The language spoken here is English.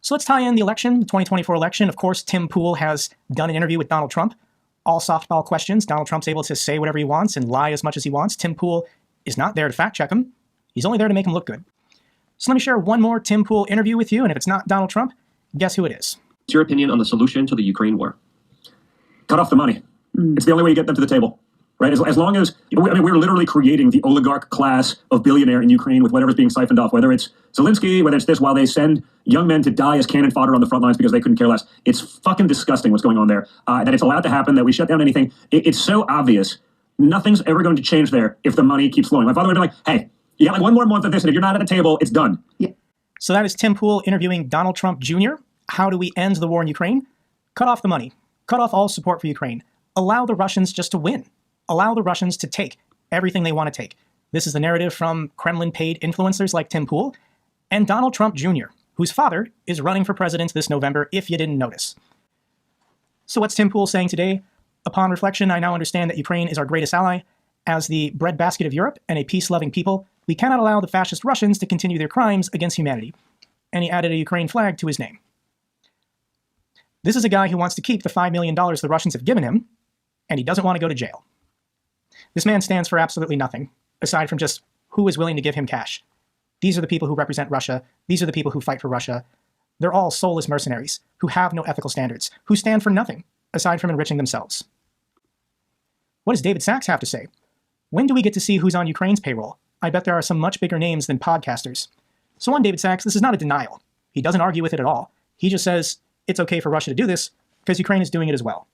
So let's tie in the election, the 2024 election. Of course, Tim Pool has done an interview with Donald Trump. All softball questions. Donald Trump's able to say whatever he wants and lie as much as he wants. Tim Pool is not there to fact check him. He's only there to make him look good. So let me share one more Tim Pool interview with you, and if it's not Donald Trump, guess who it is. What's your opinion on the solution to the Ukraine war? Cut off the money. It's the only way you get them to the table, right? As long as, we're literally creating the oligarch class of billionaire in Ukraine with whatever's being siphoned off, whether it's Zelensky, whether it's this, while they send young men to die as cannon fodder on the front lines because they couldn't care less. It's fucking disgusting what's going on there, that it's allowed to happen, that we shut down anything. It's so obvious. Nothing's ever going to change there if the money keeps flowing. My father would be like, hey, you got like 1 more month of this, and if you're not at the table, it's done. Yeah. So that is Tim Pool interviewing Donald Trump Jr. How do we end the war in Ukraine? Cut off the money. Cut off all support for Ukraine. Allow the Russians just to win. Allow the Russians to take everything they want to take. This is the narrative from Kremlin-paid influencers like Tim Pool and Donald Trump Jr., whose father is running for president this November, if you didn't notice. So what's Tim Pool saying today? Upon reflection, I now understand that Ukraine is our greatest ally. As the breadbasket of Europe and a peace-loving people, we cannot allow the fascist Russians to continue their crimes against humanity. And he added a Ukraine flag to his name. This is a guy who wants to keep the $5 million the Russians have given him, and he doesn't want to go to jail. This man stands for absolutely nothing, aside from just who is willing to give him cash. These are the people who represent Russia. These are the people who fight for Russia. They're all soulless mercenaries who have no ethical standards, who stand for nothing, aside from enriching themselves. What does David Sacks have to say? When do we get to see who's on Ukraine's payroll? I bet there are some much bigger names than podcasters. So on David Sacks, this is not a denial. He doesn't argue with it at all. He just says, it's okay for Russia to do this because Ukraine is doing it as well.